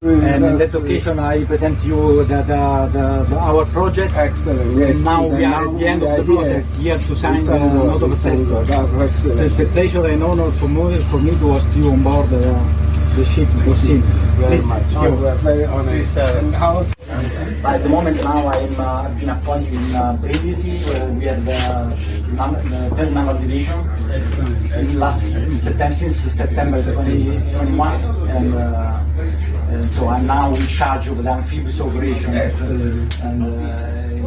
And in that occasion, I present you our project. Excellent. Yes. And now we are at the end of the process here to sign the note of accession. So it's a pleasure and honor for me to host you on board the ship. Very much. So we are very honored. At the moment now I've been appointed in Brindisi, where we have the third naval division since September 2021, and so I'm now in charge of the amphibious operations. And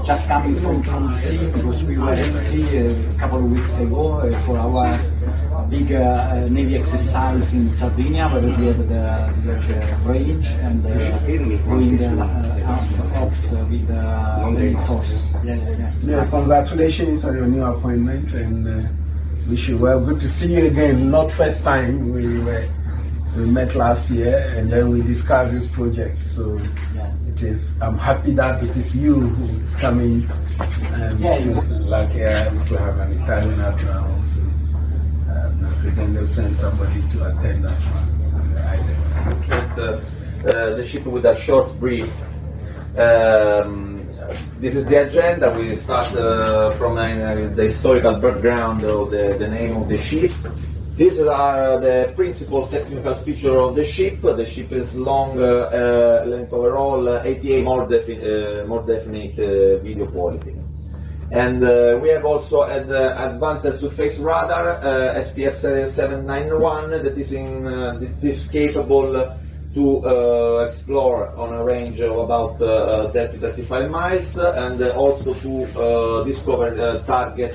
just coming from the sea, because we were at sea a couple of weeks ago for our big Navy exercise in Sardinia, where we have the range and doing the ops with the force. Yeah, congratulations on your new appointment, and wish you well. Good to see you again. Not first time, we met last year, and then we discussed this project. So it is. I'm happy that it is you who is coming. Like to have an Italian background. So, we can send somebody to attend that one. The ship with a short brief. This is the agenda. We start from the historical background of the name of the ship. These are the principal technical features of the ship. The ship is long, length overall, 88, more definite video quality. And we have also an advanced surface radar, SPS 791, that is capable to explore on a range of about 30-35 miles, and also to discover target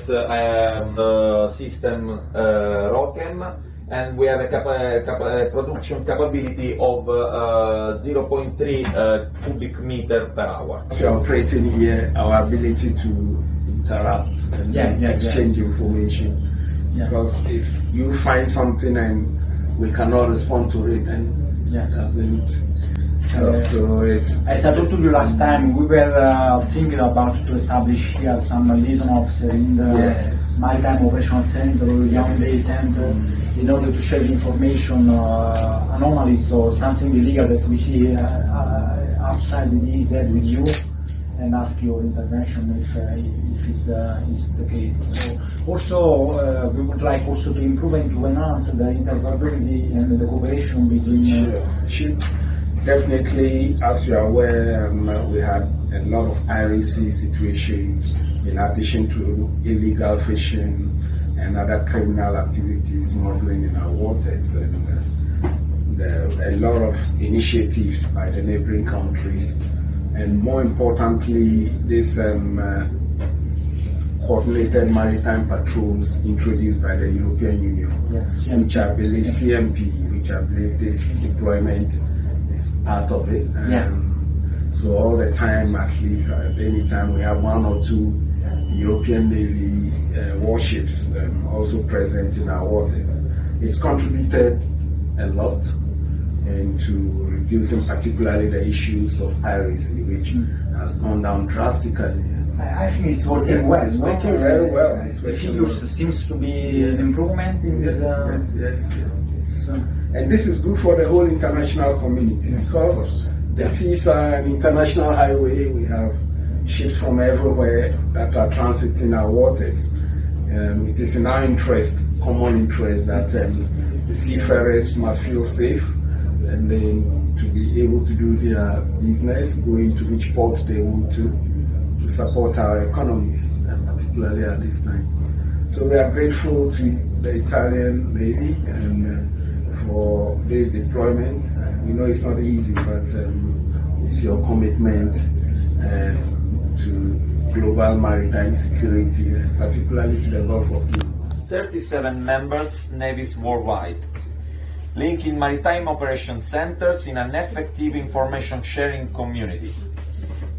system ROChem, and we have a production capability of 0.3 cubic meter per hour. We are operating here, our ability to interact and exchange information. Because if you find something and we cannot respond to it, then doesn't. So it's. As I told you last time, we were thinking about to establish here some liaison officer in the Maritime Operational Center, Yaoundé Center, in order to share information, anomalies or something illegal that we see outside the EZ with you, and ask your intervention if it's the case. So also we would like also to improve and to enhance the interoperability and the cooperation between. Sure. Definitely, as you are aware, we had a lot of piracy situations in addition to illegal fishing and other criminal activities, smuggling in our waters, and a lot of initiatives by the neighboring countries. And more importantly, this coordinated maritime patrols introduced by the European Union, which I believe CMP, which I believe this deployment is part of it. So all the time, at least at any time, we have one or two European Navy warships also present in our waters. It's contributed a lot into reducing particularly the issues of piracy, which has gone down drastically. I think it's working well. It's working very well. The figures seems to be an improvement in this. Yes. And this is good for the whole international community, because the seas are an international highway. We have ships from everywhere that are transiting our waters. It is in our interest, common interest, that the seafarers must feel safe, and then to be able to do their business, going to which port they want to support our economies, particularly at this time. So we are grateful to the Italian Navy and for this deployment. We know it's not easy, but it's your commitment to global maritime security, particularly to the Gulf of Guinea. 37 members, navies worldwide, linking maritime operation centers in an effective information sharing community.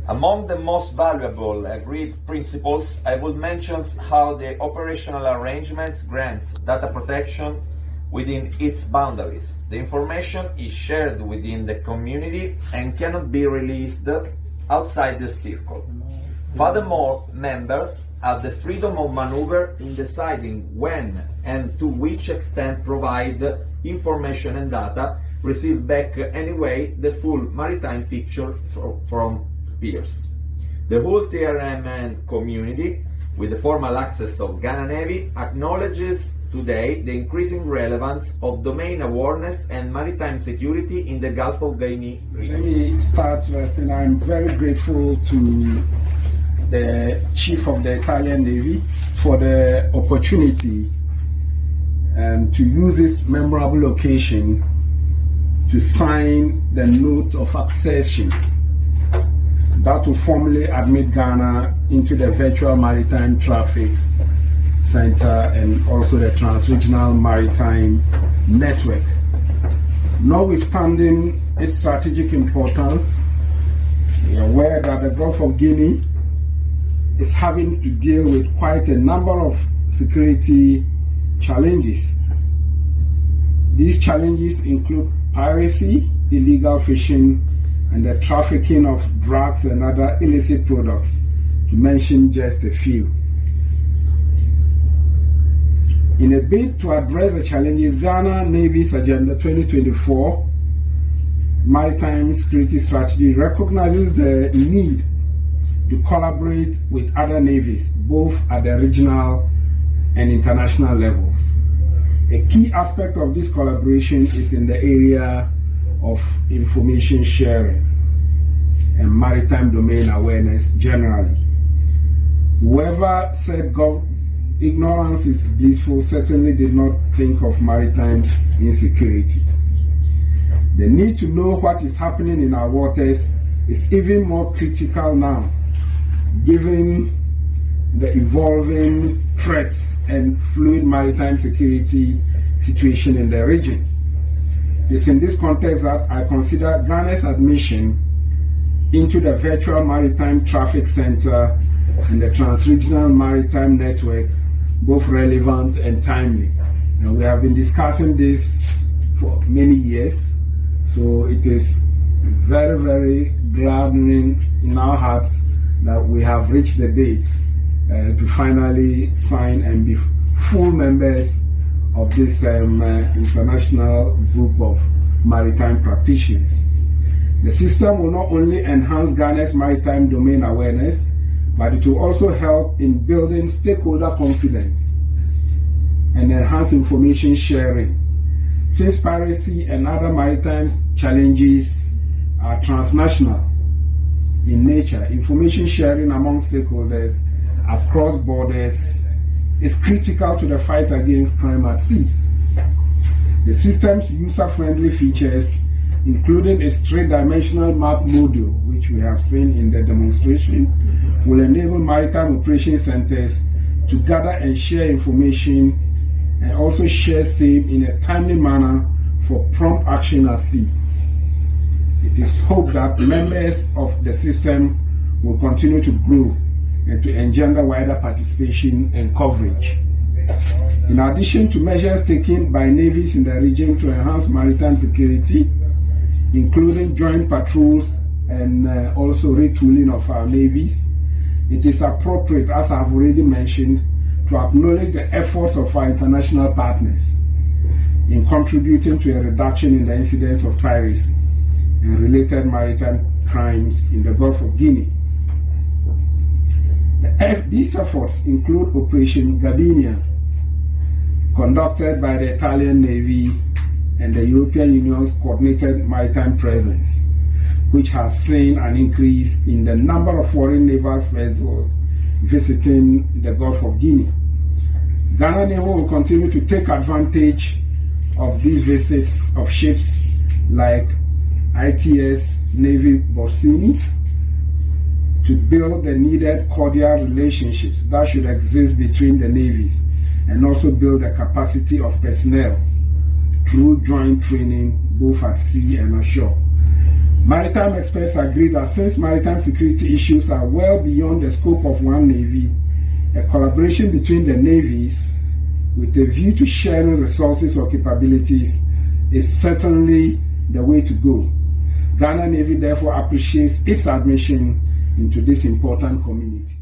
Among the most valuable agreed principles, I would mention how the operational arrangements grants data protection within its boundaries. The information is shared within the community and cannot be released outside the circle. Furthermore, members have the freedom of maneuver in deciding when and to which extent provide information and data, receive back anyway the full maritime picture from peers. The whole T-Rmn community, with the formal access of Ghana Navy, acknowledges today the increasing relevance of domain awareness and maritime security in the Gulf of Guinea region. Let me start by saying I'm very grateful to the Chief of the Italian Navy for the opportunity to use this memorable occasion to sign the note of accession that will formally admit Ghana into the virtual maritime traffic center and also the trans-regional maritime network. Notwithstanding its strategic importance, we are aware that the Gulf of Guinea is having to deal with quite a number of security challenges. These challenges include piracy, illegal fishing, and the trafficking of drugs and other illicit products, to mention just a few. In a bid to address the challenges, Ghana Navy's Agenda 2024 Maritime Security Strategy recognizes the need to collaborate with other navies, both at the regional and international levels. A key aspect of this collaboration is in the area of information sharing and maritime domain awareness generally. Whoever said ignorance is blissful certainly did not think of maritime insecurity. The need to know what is happening in our waters is even more critical now, given the evolving threats and fluid maritime security situation in the region. It's in this context that I consider Ghana's admission into the virtual maritime traffic center and the trans-regional maritime network both relevant and timely. And we have been discussing this for many years, so it is very, very gladdening in our hearts that we have reached the date to finally sign and be full members of this international group of maritime practitioners. The system will not only enhance Ghana's maritime domain awareness, but it will also help in building stakeholder confidence and enhance information sharing. Since piracy and other maritime challenges are transnational in nature, information sharing among stakeholders across borders is critical to the fight against crime at sea. The system's user-friendly features, including a three-dimensional map module, which we have seen in the demonstration, will enable maritime operation centers to gather and share information and also share same in a timely manner for prompt action at sea. It is hoped that members of the system will continue to grow and to engender wider participation and coverage. In addition to measures taken by navies in the region to enhance maritime security, including joint patrols and also retooling of our navies, it is appropriate, as I have already mentioned, to acknowledge the efforts of our international partners in contributing to a reduction in the incidence of piracy and related maritime crimes in the Gulf of Guinea. These efforts include Operation Gabinia, conducted by the Italian Navy and the European Union's coordinated maritime presence, which has seen an increase in the number of foreign naval vessels visiting the Gulf of Guinea. Ghana Navy will continue to take advantage of these visits of ships like ITS Navy Borsini to build the needed cordial relationships that should exist between the navies and also build the capacity of personnel through joint training both at sea and ashore. Maritime experts agree that since maritime security issues are well beyond the scope of one navy, a collaboration between the navies with a view to sharing resources or capabilities is certainly the way to go. Ghana Navy therefore appreciates its admission into this important community.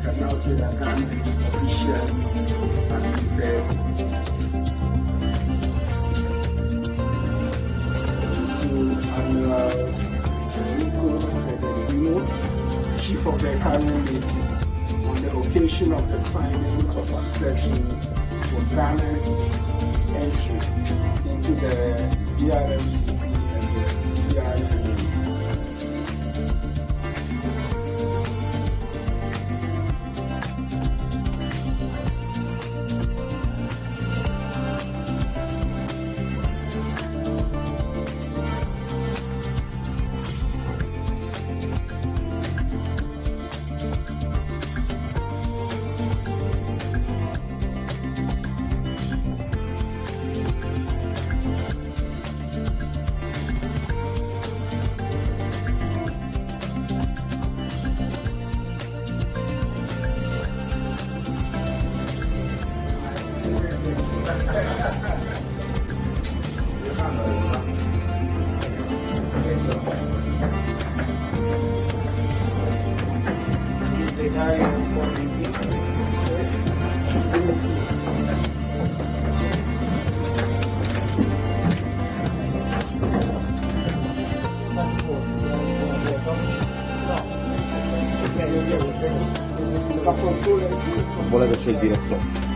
Can now say that Ghana is officially admitted to Admiral Chief of the T-Rmn, on the occasion of the signing of accession for Ghana's entry into the V-Rmtc and the T-Rmn. Non vuole che c'è il direttore.